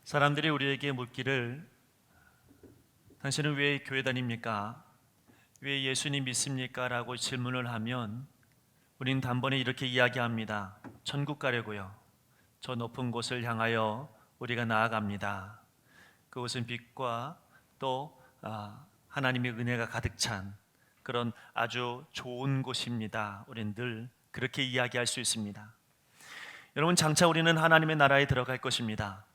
사람들이 우리에게 묻기를 당신은 왜 교회 다닙니까? 왜 예수님 믿습니까? 라고 질문을 하면 우린 단번에 이렇게 이야기합니다. 천국 가려고요. 저 높은 곳을 향하여 우리가 나아갑니다. 그곳은 빛과 또 하나님의 은혜가 가득 찬 그런 아주 좋은 곳입니다. 우린 늘 그렇게 이야기할 수 있습니다. 여러분, 장차 우리는 하나님의 나라에 들어갈 것입니다.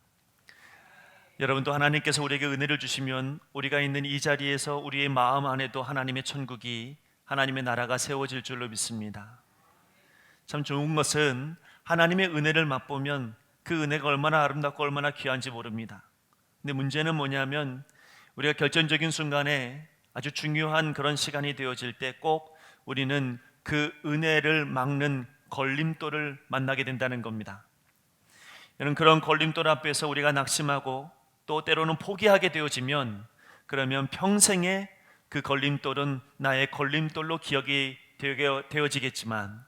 여러분도 하나님께서 우리에게 은혜를 주시면 우리가 있는 이 자리에서 우리의 마음 안에도 하나님의 천국이, 하나님의 나라가 세워질 줄로 믿습니다. 참 좋은 것은 하나님의 은혜를 맛보면 그 은혜가 얼마나 아름답고 얼마나 귀한지 모릅니다. 근데 문제는 뭐냐면 우리가 결정적인 순간에 아주 중요한 그런 시간이 되어질 때 꼭 우리는 그 은혜를 막는 걸림돌을 만나게 된다는 겁니다. 여러분, 그런 걸림돌 앞에서 우리가 낙심하고 또 때로는 포기하게 되어지면 그러면 평생에 그 걸림돌은 나의 걸림돌로 기억이 되어지겠지만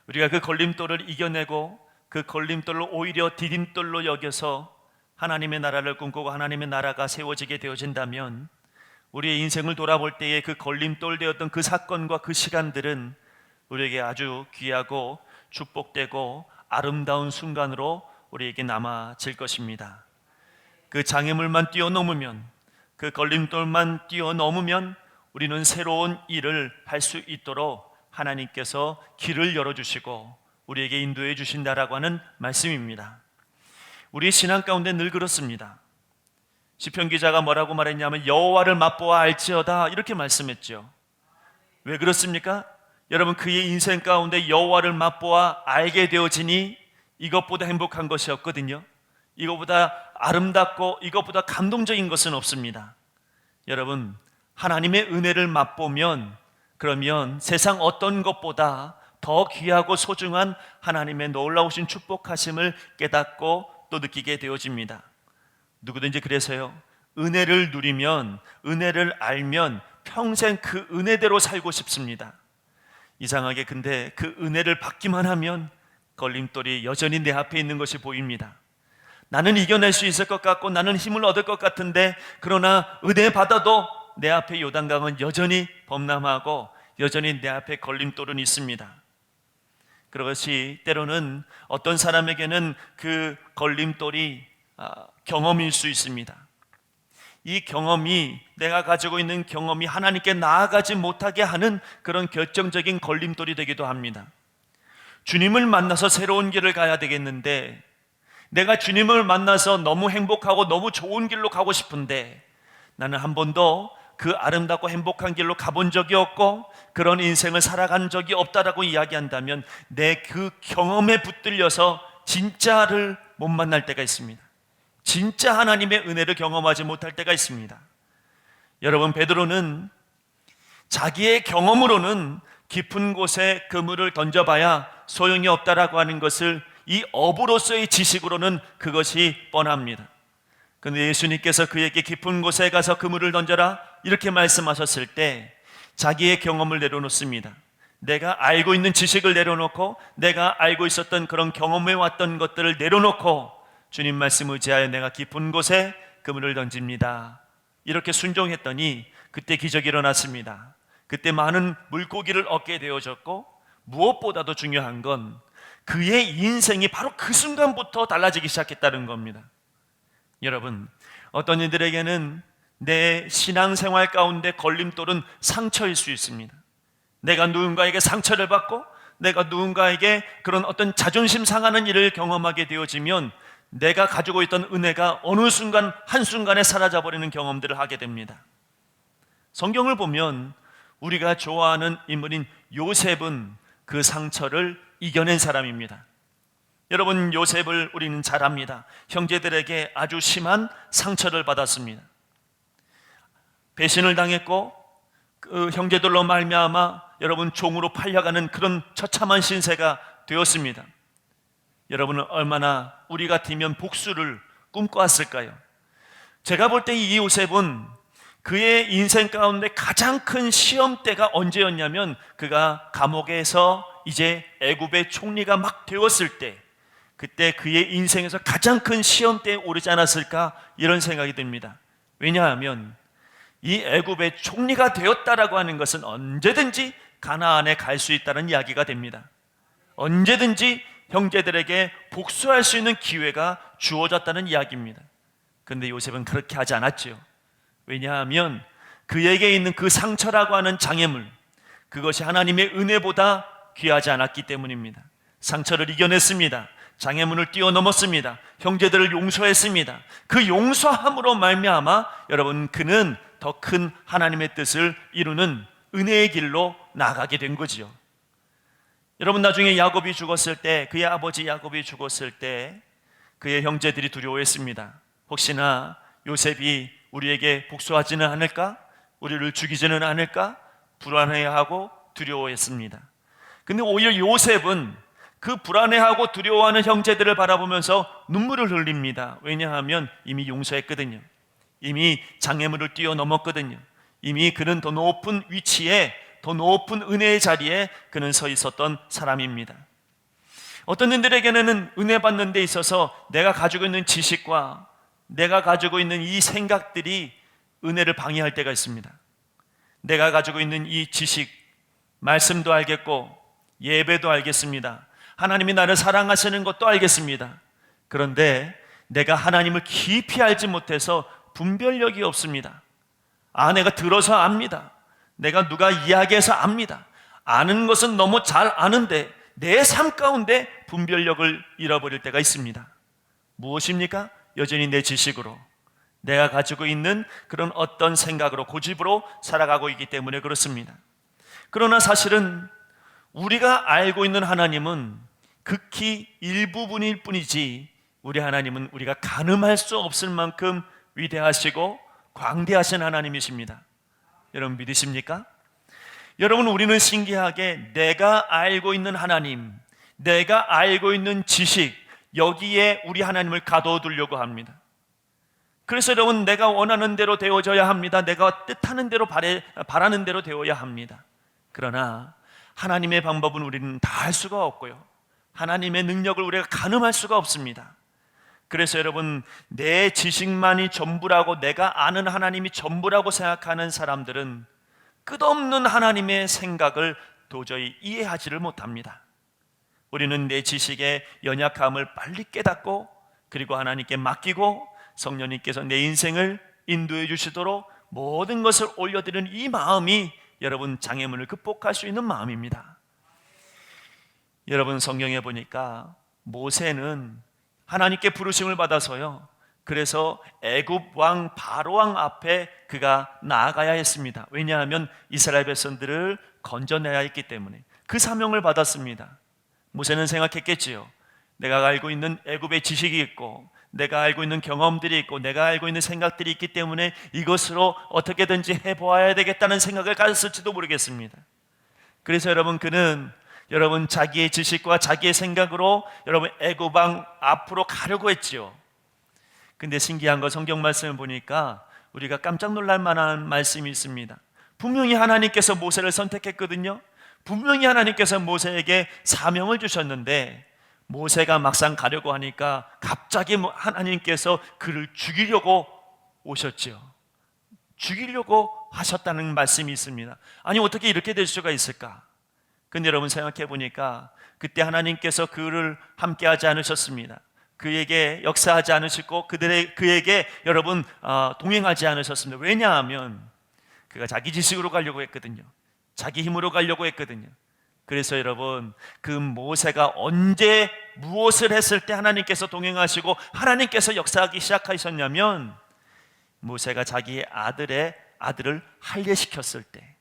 우리가 그 걸림돌을 이겨내고 그 걸림돌을 오히려 디딤돌로 여겨서 하나님의 나라를 꿈꾸고 하나님의 나라가 세워지게 되어진다면 우리의 인생을 돌아볼 때에 그 걸림돌 되었던 그 사건과 그 시간들은 우리에게 아주 귀하고 축복되고 아름다운 순간으로 우리에게 남아질 것입니다. 그 장애물만 뛰어넘으면, 그 걸림돌만 뛰어넘으면 우리는 새로운 일을 할 수 있도록 하나님께서 길을 열어주시고 우리에게 인도해 주신다라고 하는 말씀입니다. 우리 신앙 가운데 늘 그렇습니다. 시편 기자가 뭐라고 말했냐면 여호와를 맛보아 알지어다 이렇게 말씀했죠. 왜 그렇습니까? 여러분, 그의 인생 가운데 여호와를 맛보아 알게 되어지니 이것보다 행복한 것이 없거든요. 이것보다 아름답고 이것보다 감동적인 것은 없습니다. 여러분, 하나님의 은혜를 맛보면 그러면 세상 어떤 것보다 더 귀하고 소중한 하나님의 놀라우신 축복하심을 깨닫고 또 느끼게 되어집니다. 누구든지 그래서요, 은혜를 누리면, 은혜를 알면 평생 그 은혜대로 살고 싶습니다. 이상하게 근데 그 은혜를 받기만 하면 걸림돌이 여전히 내 앞에 있는 것이 보입니다. 나는 이겨낼 수 있을 것 같고 나는 힘을 얻을 것 같은데 그러나 은혜 받아도 내 앞에 요단강은 여전히 범람하고 여전히 내 앞에 걸림돌은 있습니다. 그것이 때로는 어떤 사람에게는 그 걸림돌이 경험일 수 있습니다. 이 경험이, 내가 가지고 있는 경험이 하나님께 나아가지 못하게 하는 그런 결정적인 걸림돌이 되기도 합니다. 주님을 만나서 새로운 길을 가야 되겠는데 내가 주님을 만나서 너무 행복하고 너무 좋은 길로 가고 싶은데 나는 한 번도 그 아름답고 행복한 길로 가본 적이 없고 그런 인생을 살아간 적이 없다라고 이야기한다면 내 그 경험에 붙들려서 진짜를 못 만날 때가 있습니다. 진짜 하나님의 은혜를 경험하지 못할 때가 있습니다. 여러분, 베드로는 자기의 경험으로는 깊은 곳에 그물을 던져봐야 소용이 없다라고 하는 것을 이 어부로서의 지식으로는 그것이 뻔합니다. 그런데 예수님께서 그에게 깊은 곳에 가서 그물을 던져라 이렇게 말씀하셨을 때 자기의 경험을 내려놓습니다. 내가 알고 있는 지식을 내려놓고 내가 알고 있었던 그런 경험해 왔던 것들을 내려놓고 주님 말씀 의지하여 내가 깊은 곳에 그물을 던집니다. 이렇게 순종했더니 그때 기적이 일어났습니다. 그때 많은 물고기를 얻게 되어졌고 무엇보다도 중요한 건 그의 인생이 바로 그 순간부터 달라지기 시작했다는 겁니다. 여러분, 어떤 이들에게는 내 신앙생활 가운데 걸림돌은 상처일 수 있습니다. 내가 누군가에게 상처를 받고 내가 누군가에게 그런 어떤 자존심 상하는 일을 경험하게 되어지면 내가 가지고 있던 은혜가 어느 순간 한순간에 사라져버리는 경험들을 하게 됩니다. 성경을 보면 우리가 좋아하는 인물인 요셉은 그 상처를 이겨낸 사람입니다. 여러분, 요셉을 우리는 잘 압니다. 형제들에게 아주 심한 상처를 받았습니다. 배신을 당했고 그 형제들로 말미암아 여러분 종으로 팔려가는 그런 처참한 신세가 되었습니다. 여러분은 얼마나 우리 같으면 복수를 꿈꿔왔을까요? 제가 볼 때 이 요셉은 그의 인생 가운데 가장 큰 시험대가 언제였냐면 그가 감옥에서 이제 애굽의 총리가 막 되었을 때 그때 그의 인생에서 가장 큰 시험대에 오르지 않았을까 이런 생각이 듭니다. 왜냐하면 이 애굽의 총리가 되었다라고 하는 것은 언제든지 가나안에 갈 수 있다는 이야기가 됩니다. 언제든지 형제들에게 복수할 수 있는 기회가 주어졌다는 이야기입니다. 그런데 요셉은 그렇게 하지 않았죠. 왜냐하면 그에게 있는 그 상처라고 하는 장애물, 그것이 하나님의 은혜보다 귀하지 않았기 때문입니다. 상처를 이겨냈습니다. 장애물을 뛰어넘었습니다. 형제들을 용서했습니다. 그 용서함으로 말미암아 여러분, 그는 더 큰 하나님의 뜻을 이루는 은혜의 길로 나가게 된 거지요. 여러분, 나중에 야곱이 죽었을 때, 그의 아버지 야곱이 죽었을 때 그의 형제들이 두려워했습니다. 혹시나 요셉이 우리에게 복수하지는 않을까? 우리를 죽이지는 않을까? 불안해하고 두려워했습니다. 근데 오히려 요셉은 그 불안해하고 두려워하는 형제들을 바라보면서 눈물을 흘립니다. 왜냐하면 이미 용서했거든요. 이미 장애물을 뛰어넘었거든요. 이미 그는 더 높은 위치에, 더 높은 은혜의 자리에 그는 서 있었던 사람입니다. 어떤 이들에게는 은혜 받는 데 있어서 내가 가지고 있는 지식과 내가 가지고 있는 이 생각들이 은혜를 방해할 때가 있습니다. 내가 가지고 있는 이 지식, 말씀도 알겠고 예배도 알겠습니다. 하나님이 나를 사랑하시는 것도 알겠습니다. 그런데 내가 하나님을 깊이 알지 못해서 분별력이 없습니다. 내가 들어서 압니다. 내가 누가 이야기해서 압니다. 아는 것은 너무 잘 아는데 내 삶 가운데 분별력을 잃어버릴 때가 있습니다. 무엇입니까? 여전히 내 지식으로, 내가 가지고 있는 그런 어떤 생각으로, 고집으로 살아가고 있기 때문에 그렇습니다. 그러나 사실은 우리가 알고 있는 하나님은 극히 일부분일 뿐이지, 우리 하나님은 우리가 가늠할 수 없을 만큼 위대하시고 광대하신 하나님이십니다. 여러분 믿으십니까? 여러분, 우리는 신기하게 내가 알고 있는 하나님, 내가 알고 있는 지식, 여기에 우리 하나님을 가둬두려고 합니다. 그래서 여러분, 내가 원하는 대로 되어져야 합니다. 내가 뜻하는 대로 바라는 대로 되어야 합니다. 그러나 하나님의 방법은 우리는 다 알 수가 없고요, 하나님의 능력을 우리가 가늠할 수가 없습니다. 그래서 여러분, 내 지식만이 전부라고, 내가 아는 하나님이 전부라고 생각하는 사람들은 끝없는 하나님의 생각을 도저히 이해하지를 못합니다. 우리는 내 지식의 연약함을 빨리 깨닫고, 그리고 하나님께 맡기고 성령님께서 내 인생을 인도해 주시도록 모든 것을 올려드리는 이 마음이 여러분, 장애물을 극복할 수 있는 마음입니다. 여러분, 성경에 보니까 모세는 하나님께 부르심을 받아서요, 그래서 애굽 왕 바로 왕 앞에 그가 나아가야 했습니다. 왜냐하면 이스라엘 백성들을 건져내야 했기 때문에 그 사명을 받았습니다. 모세는 생각했겠지요. 내가 알고 있는 애굽의 지식이 있고, 내가 알고 있는 경험들이 있고, 내가 알고 있는 생각들이 있기 때문에 이것으로 어떻게든지 해보아야 되겠다는 생각을 가졌을지도 모르겠습니다. 그래서 여러분, 그는 여러분 자기의 지식과 자기의 생각으로 여러분 애굽 왕 앞으로 가려고 했지요. 근데 신기한 거, 성경 말씀을 보니까 우리가 깜짝 놀랄 만한 말씀이 있습니다. 분명히 하나님께서 모세를 선택했거든요. 분명히 하나님께서 모세에게 사명을 주셨는데 모세가 막상 가려고 하니까 갑자기 하나님께서 그를 죽이려고 오셨죠. 죽이려고 하셨다는 말씀이 있습니다. 아니, 어떻게 이렇게 될 수가 있을까? 근데 여러분, 생각해 보니까 그때 하나님께서 그를 함께하지 않으셨습니다. 그에게 역사하지 않으시고 그에게 여러분 동행하지 않으셨습니다. 왜냐하면 그가 자기 지식으로 가려고 했거든요. 자기 힘으로 가려고 했거든요. 그래서 여러분, 그 모세가 언제 무엇을 했을 때 하나님께서 동행하시고 하나님께서 역사하기 시작하셨냐면, 모세가 자기의 아들을 할례시켰을 때.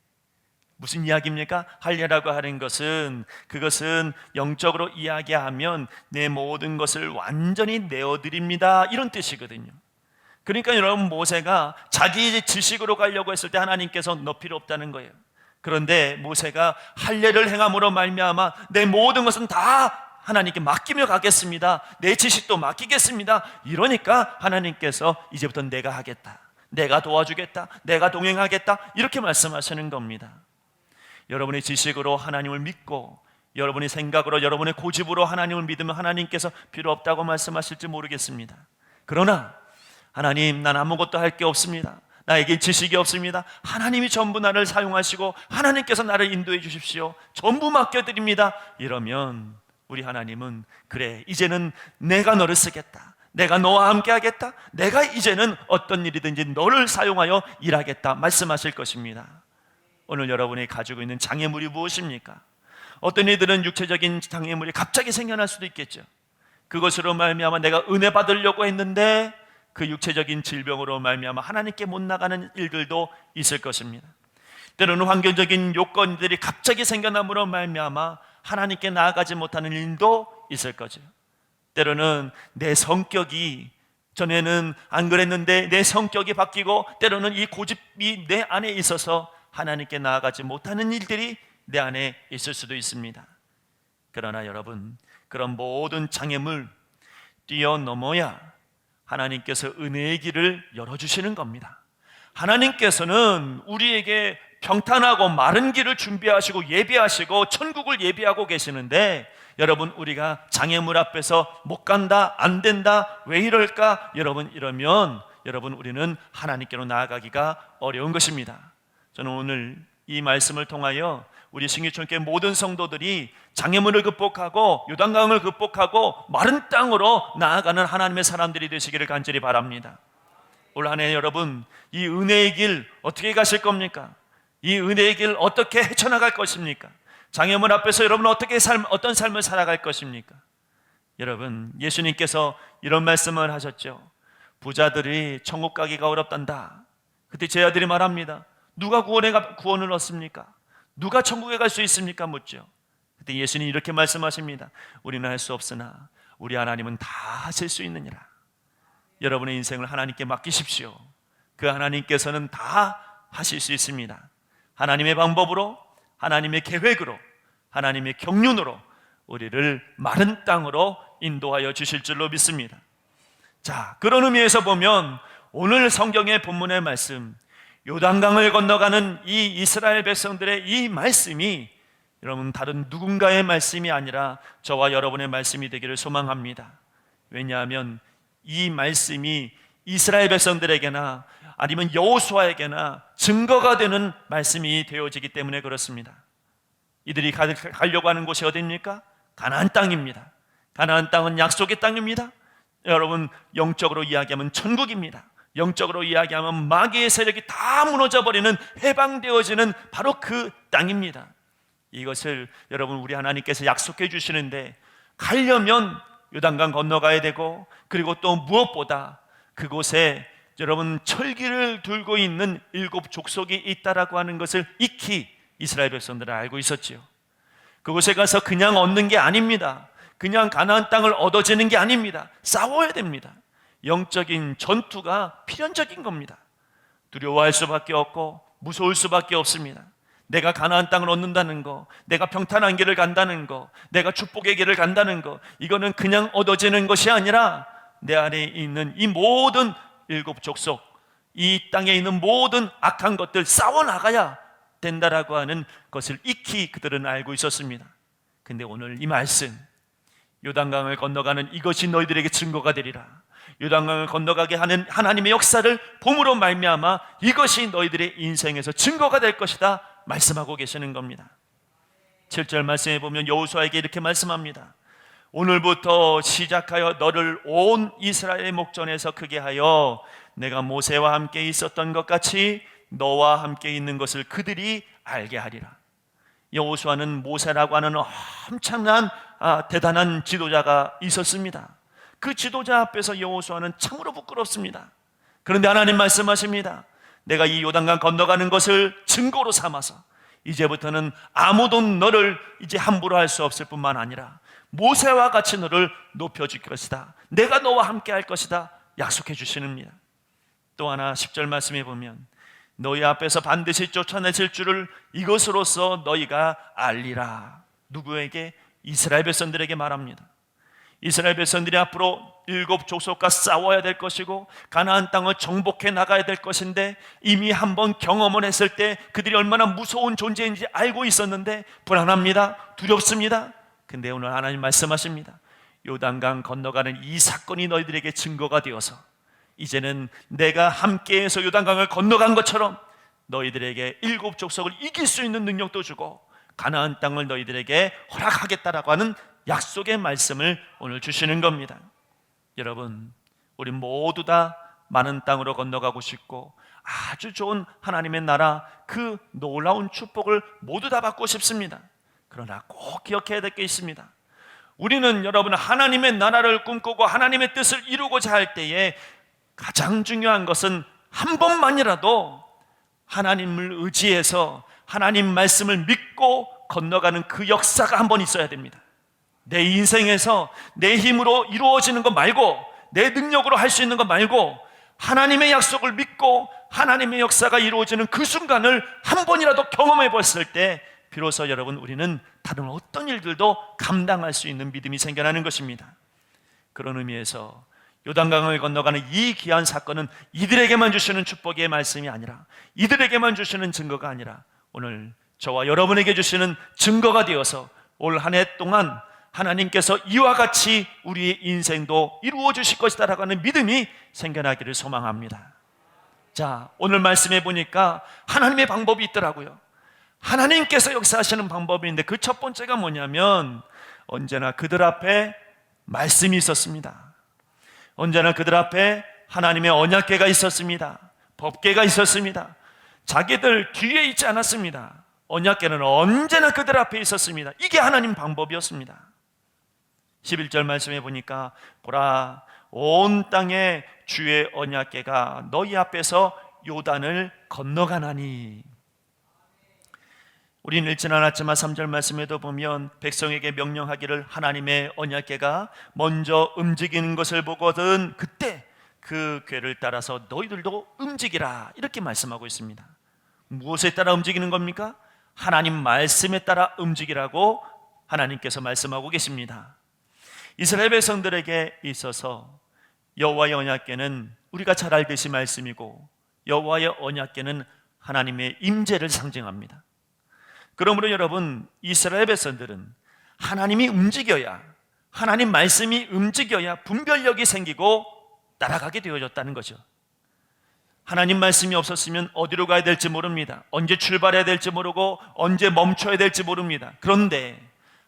무슨 이야기입니까? 할례라고 하는 것은, 그것은 영적으로 이야기하면 내 모든 것을 완전히 내어드립니다, 이런 뜻이거든요. 그러니까 여러분, 모세가 자기 지식으로 가려고 했을 때 하나님께서 너 필요 없다는 거예요. 그런데 모세가 할례를 행함으로 말미암아 내 모든 것은 다 하나님께 맡기며 가겠습니다, 내 지식도 맡기겠습니다, 이러니까 하나님께서 이제부터 내가 하겠다, 내가 도와주겠다, 내가 동행하겠다, 이렇게 말씀하시는 겁니다. 여러분의 지식으로 하나님을 믿고 여러분의 생각으로, 여러분의 고집으로 하나님을 믿으면 하나님께서 필요 없다고 말씀하실지 모르겠습니다. 그러나 하나님, 난 아무것도 할 게 없습니다. 나에게 지식이 없습니다. 하나님이 전부 나를 사용하시고 하나님께서 나를 인도해 주십시오. 전부 맡겨드립니다. 이러면 우리 하나님은, 그래, 이제는 내가 너를 쓰겠다. 내가 너와 함께 하겠다. 내가 이제는 어떤 일이든지 너를 사용하여 일하겠다 말씀하실 것입니다. 오늘 여러분이 가지고 있는 장애물이 무엇입니까? 어떤 이들은 육체적인 장애물이 갑자기 생겨날 수도 있겠죠. 그것으로 말미암아 내가 은혜 받으려고 했는데 그 육체적인 질병으로 말미암아 하나님께 못 나가는 일들도 있을 것입니다. 때로는 환경적인 요건들이 갑자기 생겨남으로 말미암아 하나님께 나아가지 못하는 일도 있을 거죠. 때로는 내 성격이, 전에는 안 그랬는데 내 성격이 바뀌고, 때로는 이 고집이 내 안에 있어서 하나님께 나아가지 못하는 일들이 내 안에 있을 수도 있습니다. 그러나 여러분, 그런 모든 장애물 뛰어넘어야 하나님께서 은혜의 길을 열어주시는 겁니다. 하나님께서는 우리에게 평탄하고 마른 길을 준비하시고 예비하시고 천국을 예비하고 계시는데, 여러분, 우리가 장애물 앞에서 못 간다, 안 된다, 왜 이럴까, 이러면 우리는 하나님께로 나아가기가 어려운 것입니다. 저는 오늘 이 말씀을 통하여 우리 신기촌교회 모든 성도들이 장애물을 극복하고 요단강을 극복하고 마른 땅으로 나아가는 하나님의 사람들이 되시기를 간절히 바랍니다. 올 한 해 여러분, 이 은혜의 길 어떻게 가실 겁니까? 이 은혜의 길 어떻게 헤쳐나갈 것입니까? 장애물 앞에서 여러분은 어떤 삶을 살아갈 것입니까? 여러분, 예수님께서 이런 말씀을 하셨죠. 부자들이 천국 가기가 어렵단다. 그때 제 아들이 말합니다. 누가 구원을 얻습니까? 누가 천국에 갈 수 있습니까? 묻죠. 그때 예수님이 이렇게 말씀하십니다. 우리는 할 수 없으나 우리 하나님은 다 하실 수 있느니라. 여러분의 인생을 하나님께 맡기십시오. 그 하나님께서는 다 하실 수 있습니다. 하나님의 방법으로, 하나님의 계획으로, 하나님의 경륜으로 우리를 마른 땅으로 인도하여 주실 줄로 믿습니다. 자, 그런 의미에서 보면 오늘 성경의 본문의 말씀, 요단강을 건너가는 이 이스라엘 백성들의 이 말씀이 여러분 다른 누군가의 말씀이 아니라 저와 여러분의 말씀이 되기를 소망합니다. 왜냐하면 이 말씀이 이스라엘 백성들에게나 아니면 여호수아에게나 증거가 되는 말씀이 되어지기 때문에 그렇습니다. 이들이 가려고 하는 곳이 어디입니까? 가나안 땅입니다. 가나안 땅은 약속의 땅입니다. 여러분, 영적으로 이야기하면 천국입니다. 영적으로 이야기하면 마귀의 세력이 다 무너져버리는, 해방되어지는 바로 그 땅입니다. 이것을 여러분, 우리 하나님께서 약속해 주시는데 가려면 요단강 건너가야 되고, 그리고 또 무엇보다 그곳에 여러분 철기를 들고 있는 7 족속이 있다라고 하는 것을 익히 이스라엘 백성들은 알고 있었지요. 그곳에 가서 그냥 얻는 게 아닙니다. 그냥 가나안 땅을 얻어지는 게 아닙니다. 싸워야 됩니다. 영적인 전투가 필연적인 겁니다. 두려워할 수밖에 없고 무서울 수밖에 없습니다. 내가 가나안 땅을 얻는다는 거, 내가 평탄한 길을 간다는 거, 내가 축복의 길을 간다는 거, 이거는 그냥 얻어지는 것이 아니라 내 안에 있는 이 모든 7 족속, 이 땅에 있는 모든 악한 것들 싸워나가야 된다라고 하는 것을 익히 그들은 알고 있었습니다. 근데 오늘 이 말씀, 요단강을 건너가는 이것이 너희들에게 증거가 되리라, 요단강을 건너가게 하는 하나님의 역사를 봄으로 말미암아 이것이 너희들의 인생에서 증거가 될 것이다 말씀하고 계시는 겁니다. 7절 말씀에 보면 여호수아에게 이렇게 말씀합니다. 오늘부터 시작하여 너를 온 이스라엘의 목전에서 크게 하여 내가 모세와 함께 있었던 것 같이 너와 함께 있는 것을 그들이 알게 하리라. 여호수아는 모세라고 하는 엄청난 대단한 지도자가 있었습니다. 그 지도자 앞에서 여호수아는 참으로 부끄럽습니다. 그런데 하나님 말씀하십니다. 내가 이 요단강 건너가는 것을 증거로 삼아서 이제부터는 아무도 너를 이제 함부로 할 수 없을 뿐만 아니라 모세와 같이 너를 높여줄 것이다, 내가 너와 함께 할 것이다 약속해 주시는입니다. 또 하나 10절 말씀에 보면 너희 앞에서 반드시 쫓아내실 줄을 이것으로써 너희가 알리라. 누구에게? 이스라엘 백성들에게 말합니다. 이스라엘 백성들이 앞으로 7족속과 싸워야 될 것이고 가나안 땅을 정복해 나가야 될 것인데, 이미 한번 경험을 했을 때 그들이 얼마나 무서운 존재인지 알고 있었는데 불안합니다. 두렵습니다. 근데 오늘 하나님 말씀하십니다. 요단강 건너가는 이 사건이 너희들에게 증거가 되어서 이제는 내가 함께해서 요단강을 건너간 것처럼 너희들에게 7족속을 이길 수 있는 능력도 주고 가나안 땅을 너희들에게 허락하겠다라고 하는 약속의 말씀을 오늘 주시는 겁니다. 여러분, 우리 모두 다 많은 땅으로 건너가고 싶고 아주 좋은 하나님의 나라, 그 놀라운 축복을 모두 다 받고 싶습니다. 그러나 꼭 기억해야 될 게 있습니다. 우리는 여러분, 하나님의 나라를 꿈꾸고 하나님의 뜻을 이루고자 할 때에 가장 중요한 것은 한 번만이라도 하나님을 의지해서 하나님 말씀을 믿고 건너가는 그 역사가 한 번 있어야 됩니다. 내 인생에서 내 힘으로 이루어지는 것 말고, 내 능력으로 할 수 있는 것 말고, 하나님의 약속을 믿고 하나님의 역사가 이루어지는 그 순간을 한 번이라도 경험해 봤을 때 비로소 여러분, 우리는 다른 어떤 일들도 감당할 수 있는 믿음이 생겨나는 것입니다. 그런 의미에서 요단강을 건너가는 이 귀한 사건은 이들에게만 주시는 축복의 말씀이 아니라, 이들에게만 주시는 증거가 아니라 오늘 저와 여러분에게 주시는 증거가 되어서 올 한 해 동안 하나님께서 이와 같이 우리의 인생도 이루어 주실 것이다라고 하는 믿음이 생겨나기를 소망합니다. 자, 오늘 말씀해 보니까 하나님의 방법이 있더라고요. 하나님께서 역사하시는 방법인데 그 첫 번째가 뭐냐면 언제나 그들 앞에 말씀이 있었습니다. 언제나 그들 앞에 하나님의 언약궤가 있었습니다. 법궤가 있었습니다. 자기들 뒤에 있지 않았습니다. 언약궤는 언제나 그들 앞에 있었습니다. 이게 하나님 방법이었습니다. 11절 말씀해 보니까 보라, 온 땅에 주의 언약궤가 너희 앞에서 요단을 건너가나니. 우리는 읽지는 않았지만 3절 말씀에도 보면 백성에게 명령하기를 하나님의 언약궤가 먼저 움직이는 것을 보거든 그때 그 궤를 따라서 너희들도 움직이라, 이렇게 말씀하고 있습니다. 무엇에 따라 움직이는 겁니까? 하나님 말씀에 따라 움직이라고 하나님께서 말씀하고 계십니다. 이스라엘 백성들에게 있어서 여호와의 언약궤는 우리가 잘 알듯이 말씀이고, 여호와의 언약궤는 하나님의 임재를 상징합니다. 그러므로 여러분, 이스라엘 백성들은 하나님이 움직여야, 하나님 말씀이 움직여야 분별력이 생기고 따라가게 되어졌다는 거죠. 하나님 말씀이 없었으면 어디로 가야 될지 모릅니다. 언제 출발해야 될지 모르고 언제 멈춰야 될지 모릅니다. 그런데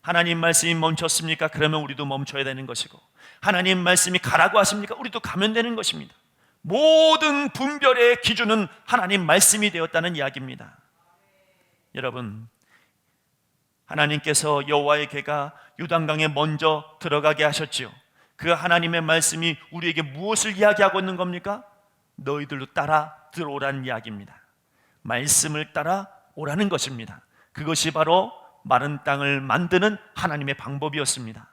하나님 말씀이 멈췄습니까? 그러면 우리도 멈춰야 되는 것이고, 하나님 말씀이 가라고 하십니까? 우리도 가면 되는 것입니다. 모든 분별의 기준은 하나님 말씀이 되었다는 이야기입니다. 여러분, 하나님께서 여호와의 궤가 요단강에 먼저 들어가게 하셨지요. 그 하나님의 말씀이 우리에게 무엇을 이야기하고 있는 겁니까? 너희들도 따라 들어오라는 이야기입니다. 말씀을 따라 오라는 것입니다. 그것이 바로 마른 땅을 만드는 하나님의 방법이었습니다.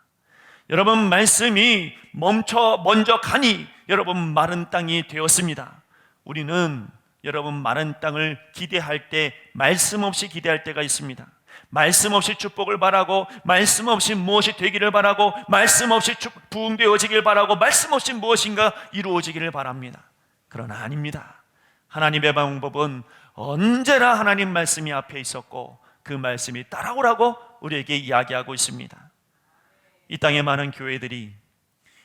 여러분, 말씀이 먼저 가니 여러분 마른 땅이 되었습니다. 우리는 여러분 마른 땅을 기대할 때 말씀 없이 기대할 때가 있습니다. 말씀 없이 축복을 바라고, 말씀 없이 무엇이 되기를 바라고, 말씀 없이 부흥되어지길 바라고, 말씀 없이 무엇인가 이루어지기를 바랍니다. 그러나 아닙니다. 하나님의 방법은 언제나 하나님 말씀이 앞에 있었고 그 말씀이 따라오라고 우리에게 이야기하고 있습니다. 이 땅의 많은 교회들이,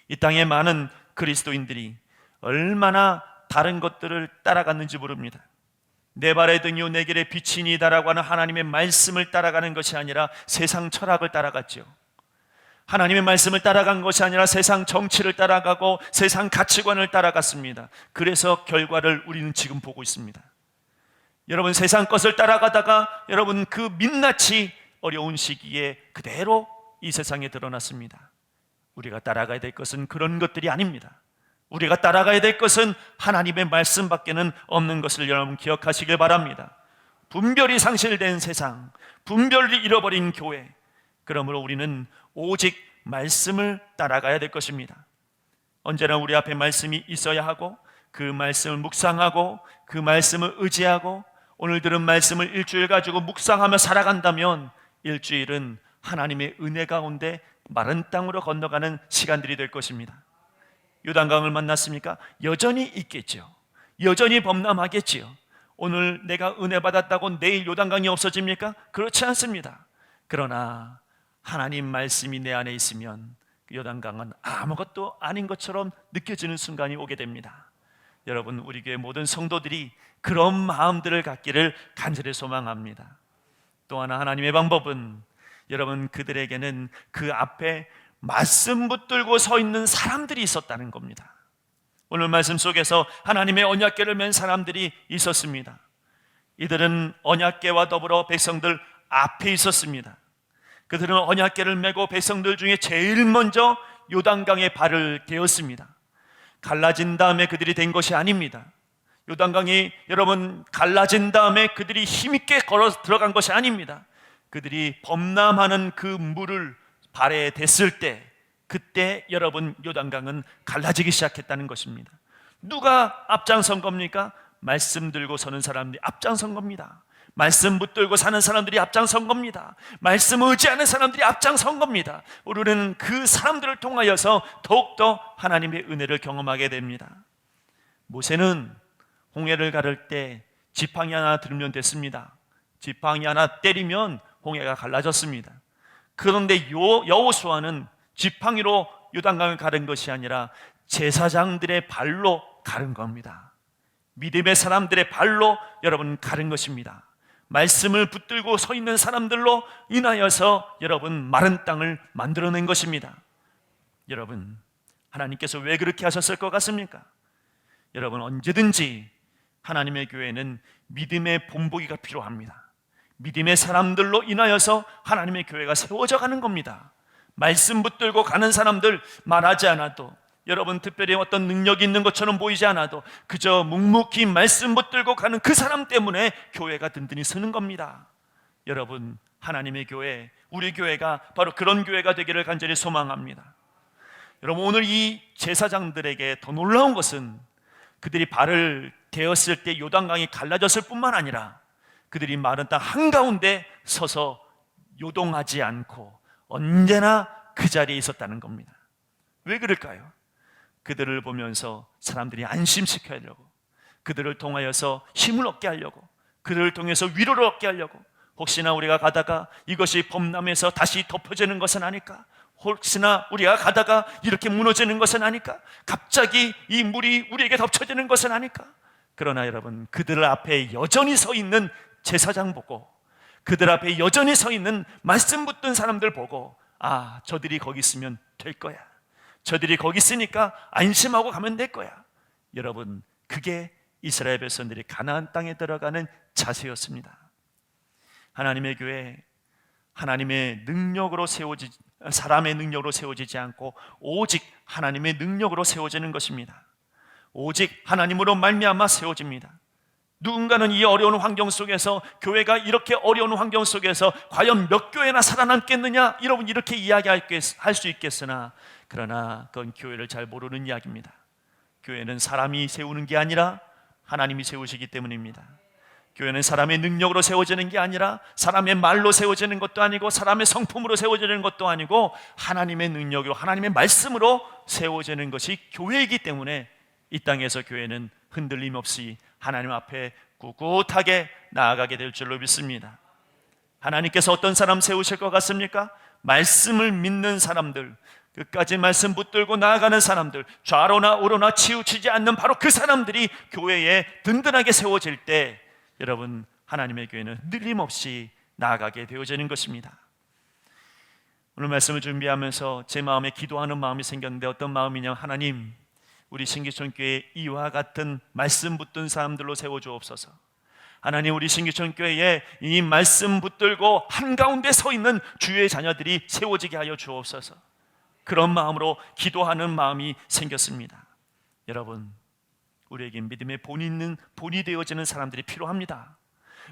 이 땅의 많은 그리스도인들이 얼마나 다른 것들을 따라갔는지 모릅니다. 내 발의 등이요 내 길의 빛이니이다라고 하는 하나님의 말씀을 따라가는 것이 아니라 세상 철학을 따라갔죠. 하나님의 말씀을 따라간 것이 아니라 세상 정치를 따라가고 세상 가치관을 따라갔습니다. 그래서 결과를 우리는 지금 보고 있습니다. 여러분, 세상 것을 따라가다가 여러분 그 민낯이 어려운 시기에 그대로 이 세상에 드러났습니다. 우리가 따라가야 될 것은 그런 것들이 아닙니다. 우리가 따라가야 될 것은 하나님의 말씀밖에는 없는 것을 여러분 기억하시길 바랍니다. 분별이 상실된 세상, 분별이 잃어버린 교회, 그러므로 우리는 오직 말씀을 따라가야 될 것입니다. 언제나 우리 앞에 말씀이 있어야 하고 그 말씀을 묵상하고 그 말씀을 의지하고 오늘 들은 말씀을 일주일 가지고 묵상하며 살아간다면 일주일은 하나님의 은혜 가운데 마른 땅으로 건너가는 시간들이 될 것입니다. 요단강을 만났습니까? 여전히 있겠죠. 여전히 범람하겠지요. 오늘 내가 은혜 받았다고 내일 요단강이 없어집니까? 그렇지 않습니다. 그러나 하나님 말씀이 내 안에 있으면 그 요단강은 아무것도 아닌 것처럼 느껴지는 순간이 오게 됩니다. 여러분, 우리 교회 모든 성도들이 그런 마음들을 갖기를 간절히 소망합니다. 또 하나 하나님의 방법은 여러분, 그들에게는 그 앞에 말씀 붙들고 서 있는 사람들이 있었다는 겁니다. 오늘 말씀 속에서 하나님의 언약궤를 맨 사람들이 있었습니다. 이들은 언약궤와 더불어 백성들 앞에 있었습니다. 그들은 언약궤를 메고 백성들 중에 제일 먼저 요단강에 발을 대었습니다. 갈라진 다음에 그들이 된 것이 아닙니다. 요단강이 여러분 갈라진 다음에 그들이 힘있게 걸어 들어간 것이 아닙니다. 그들이 범람하는 그 물을 발에 댔을 때, 그때 여러분 요단강은 갈라지기 시작했다는 것입니다. 누가 앞장선 겁니까? 말씀 들고 서는 사람들이 앞장선 겁니다. 말씀 붙들고 사는 사람들이 앞장선 겁니다. 말씀 의지하는 사람들이 앞장선 겁니다. 우리는 그 사람들을 통하여서 더욱더 하나님의 은혜를 경험하게 됩니다. 모세는 홍해를 가를 때 지팡이 하나 들면 됐습니다. 지팡이 하나 때리면 홍해가 갈라졌습니다. 그런데 여호수아는 지팡이로 요단강을 가른 것이 아니라 제사장들의 발로 가른 겁니다. 믿음의 사람들의 발로 여러분 가른 것입니다. 말씀을 붙들고 서 있는 사람들로 인하여서 여러분 마른 땅을 만들어낸 것입니다. 여러분, 하나님께서 왜 그렇게 하셨을 것 같습니까? 여러분, 언제든지 하나님의 교회는 믿음의 본보기가 필요합니다. 믿음의 사람들로 인하여서 하나님의 교회가 세워져 가는 겁니다. 말씀 붙들고 가는 사람들, 말하지 않아도, 여러분 특별히 어떤 능력이 있는 것처럼 보이지 않아도 그저 묵묵히 말씀 붙들고 가는 그 사람 때문에 교회가 든든히 서는 겁니다. 여러분, 하나님의 교회, 우리 교회가 바로 그런 교회가 되기를 간절히 소망합니다. 여러분, 오늘 이 제사장들에게 더 놀라운 것은 그들이 발을 대었을 때 요단강이 갈라졌을 뿐만 아니라 그들이 마른 땅 한가운데 서서 요동하지 않고 언제나 그 자리에 있었다는 겁니다. 왜 그럴까요? 그들을 보면서 사람들이 안심시켜야려고, 그들을 통하여서 힘을 얻게 하려고, 그들을 통해서 위로를 얻게 하려고, 혹시나 우리가 가다가 이것이 범람해서 다시 덮여지는 것은 아닐까? 혹시나 우리가 가다가 이렇게 무너지는 것은 아닐까? 갑자기 이 물이 우리에게 덮쳐지는 것은 아닐까? 그러나 여러분, 그들 앞에 여전히 서 있는 제사장 보고, 그들 앞에 여전히 서 있는 말씀 붙든 사람들 보고, 아, 저들이 거기 있으면 될 거야, 저들이 거기 있으니까 안심하고 가면 될 거야. 여러분, 그게 이스라엘 백성들이 가나안 땅에 들어가는 자세였습니다. 하나님의 교회, 하나님의 능력으로 사람의 능력으로 세워지지 않고 오직 하나님의 능력으로 세워지는 것입니다. 오직 하나님으로 말미암아 세워집니다. 누군가는 이 어려운 환경 속에서, 교회가 이렇게 어려운 환경 속에서 과연 몇 교회나 살아남겠느냐, 여러분 이렇게 이야기할 수 있겠으나, 그러나 그건 교회를 잘 모르는 이야기입니다. 교회는 사람이 세우는 게 아니라 하나님이 세우시기 때문입니다. 교회는 사람의 능력으로 세워지는 게 아니라 사람의 말로 세워지는 것도 아니고 사람의 성품으로 세워지는 것도 아니고 하나님의 능력으로, 하나님의 말씀으로 세워지는 것이 교회이기 때문에 이 땅에서 교회는 흔들림 없이 하나님 앞에 꿋꿋하게 나아가게 될 줄로 믿습니다. 하나님께서 어떤 사람 세우실 것 같습니까? 말씀을 믿는 사람들, 끝까지 말씀 붙들고 나아가는 사람들, 좌로나 우로나 치우치지 않는 바로 그 사람들이 교회에 든든하게 세워질 때 여러분, 하나님의 교회는 흔들림 없이 나아가게 되어지는 것입니다. 오늘 말씀을 준비하면서 제 마음에 기도하는 마음이 생겼는데, 어떤 마음이냐, 하나님, 우리 신기천교회 이와 같은 말씀 붙든 사람들로 세워주옵소서. 하나님, 우리 신기천교회에 이 말씀 붙들고 한가운데 서 있는 주의 자녀들이 세워지게 하여 주옵소서. 그런 마음으로 기도하는 마음이 생겼습니다. 여러분, 우리에게 믿음의 본이 되어지는 사람들이 필요합니다.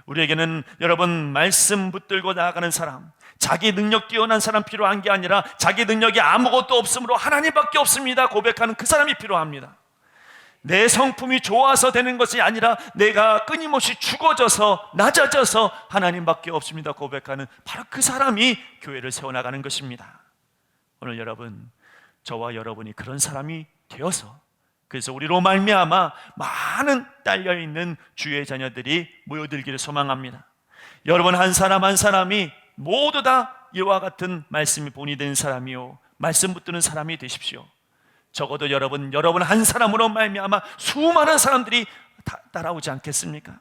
우리에게는 여러분 말씀 붙들고 나아가는 사람, 자기 능력 뛰어난 사람 필요한 게 아니라 자기 능력이 아무것도 없으므로 하나님밖에 없습니다 고백하는 그 사람이 필요합니다. 내 성품이 좋아서 되는 것이 아니라 내가 끊임없이 죽어져서 낮아져서 하나님밖에 없습니다 고백하는 바로 그 사람이 교회를 세워나가는 것입니다. 오늘 여러분, 저와 여러분이 그런 사람이 되어서, 그래서 우리로 말미암아 많은 딸려있는 주의 자녀들이 모여들기를 소망합니다. 여러분 한 사람 한 사람이 모두 다 이와 같은 말씀이 본이 된 사람이요, 말씀 붙드는 사람이 되십시오. 적어도 여러분 한 사람으로 말미암아 수많은 사람들이 따라오지 않겠습니까?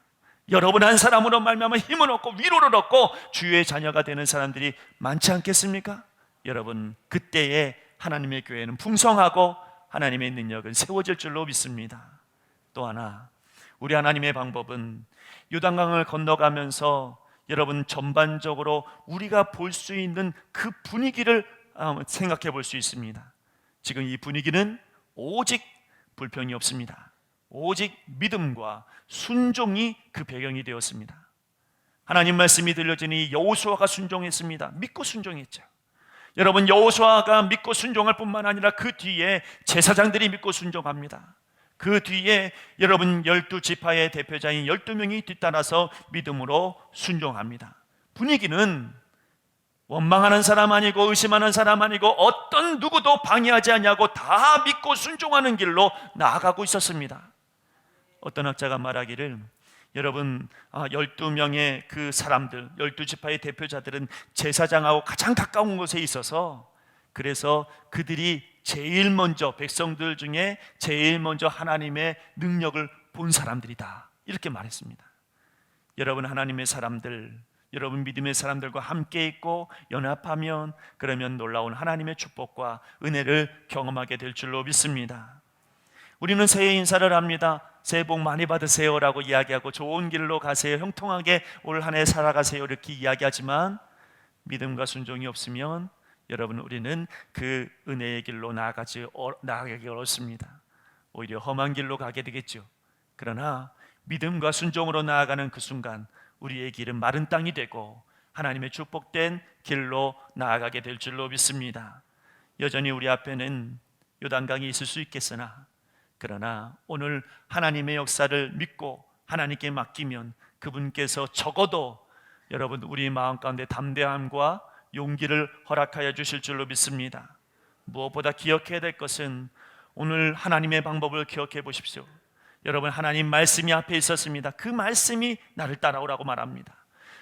여러분 한 사람으로 말미암아 힘을 얻고 위로를 얻고 주의 자녀가 되는 사람들이 많지 않겠습니까? 여러분, 그때에 하나님의 교회는 풍성하고 하나님의 능력은 세워질 줄로 믿습니다. 또 하나, 우리 하나님의 방법은 요단강을 건너가면서 여러분 전반적으로 우리가 볼 수 있는 그 분위기를 생각해 볼 수 있습니다. 지금 이 분위기는 오직 불평이 없습니다. 오직 믿음과 순종이 그 배경이 되었습니다. 하나님 말씀이 들려지니 여호수아가 순종했습니다. 믿고 순종했죠. 여러분, 여호수아가 믿고 순종할 뿐만 아니라 그 뒤에 제사장들이 믿고 순종합니다. 그 뒤에 여러분 12지파의 대표자인 12명이 뒤따라서 믿음으로 순종합니다. 분위기는 원망하는 사람 아니고 의심하는 사람 아니고 어떤 누구도 방해하지 않냐고 다 믿고 순종하는 길로 나아가고 있었습니다. 어떤 학자가 말하기를, 여러분 12명의 그 사람들, 12지파의 대표자들은 제사장하고 가장 가까운 곳에 있어서, 그래서 그들이 제일 먼저, 백성들 중에 제일 먼저 하나님의 능력을 본 사람들이다, 이렇게 말했습니다. 여러분 하나님의 사람들, 여러분 믿음의 사람들과 함께 있고 연합하면, 그러면 놀라운 하나님의 축복과 은혜를 경험하게 될 줄로 믿습니다. 우리는 새해 인사를 합니다. 새해 복 많이 받으세요라고 이야기하고 좋은 길로 가세요, 형통하게 올 한 해 살아가세요, 이렇게 이야기하지만 믿음과 순종이 없으면 여러분 우리는 그 은혜의 길로 나아가기 어렵습니다. 오히려 험한 길로 가게 되겠죠. 그러나 믿음과 순종으로 나아가는 그 순간 우리의 길은 마른 땅이 되고 하나님의 축복된 길로 나아가게 될 줄로 믿습니다. 여전히 우리 앞에는 요단강이 있을 수 있겠으나, 그러나 오늘 하나님의 역사를 믿고 하나님께 맡기면 그분께서 적어도 여러분 우리 마음 가운데 담대함과 용기를 허락하여 주실 줄로 믿습니다. 무엇보다 기억해야 될 것은 오늘 하나님의 방법을 기억해 보십시오. 여러분, 하나님 말씀이 앞에 있었습니다. 그 말씀이 나를 따라오라고 말합니다.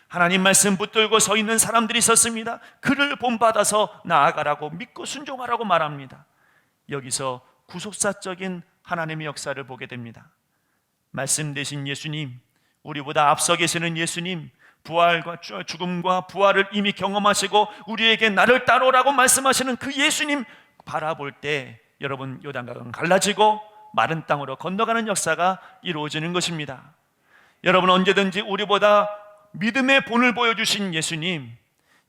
하나님 말씀 붙들고 서 있는 사람들이 있었습니다. 그를 본받아서 나아가라고, 믿고 순종하라고 말합니다. 여기서 구속사적인 하나님의 역사를 보게 됩니다. 말씀 되신 예수님, 우리보다 앞서 계시는 예수님, 부활과 죽음과 부활을 이미 경험하시고 우리에게 나를 따라오라고 말씀하시는 그 예수님 바라볼 때 여러분 요단강은 갈라지고 마른 땅으로 건너가는 역사가 이루어지는 것입니다. 여러분, 언제든지 우리보다 믿음의 본을 보여주신 예수님,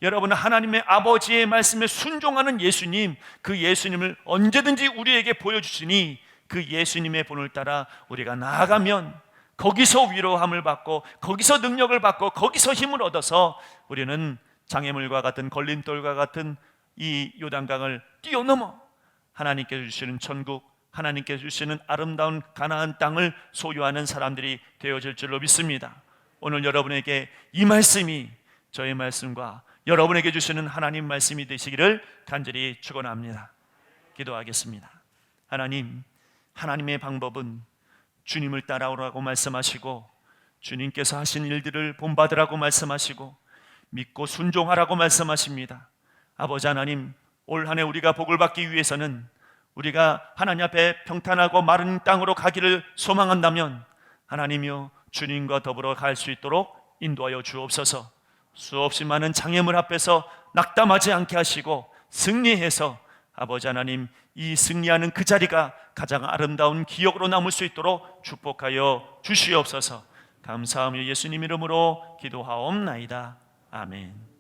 여러분 하나님의 아버지의 말씀에 순종하는 예수님, 그 예수님을 언제든지 우리에게 보여주시니 그 예수님의 본을 따라 우리가 나아가면 거기서 위로함을 받고 거기서 능력을 받고 거기서 힘을 얻어서 우리는 장애물과 같은 걸림돌과 같은 이 요단강을 뛰어넘어 하나님께서 주시는 천국, 하나님께서 주시는 아름다운 가나안 땅을 소유하는 사람들이 되어질 줄로 믿습니다. 오늘 여러분에게 이 말씀이 저의 말씀과 여러분에게 주시는 하나님 말씀이 되시기를 간절히 축원합니다. 기도하겠습니다. 하나님, 하나님의 방법은 주님을 따라오라고 말씀하시고 주님께서 하신 일들을 본받으라고 말씀하시고 믿고 순종하라고 말씀하십니다. 아버지 하나님, 올 한 해 우리가 복을 받기 위해서는 우리가 하나님 앞에 평탄하고 마른 땅으로 가기를 소망한다면 하나님이여 주님과 더불어 갈 수 있도록 인도하여 주옵소서. 수없이 많은 장애물 앞에서 낙담하지 않게 하시고 승리해서 아버지 하나님, 이 승리하는 그 자리가 가장 아름다운 기억으로 남을 수 있도록 축복하여 주시옵소서. 감사하며 예수님 이름으로 기도하옵나이다. 아멘.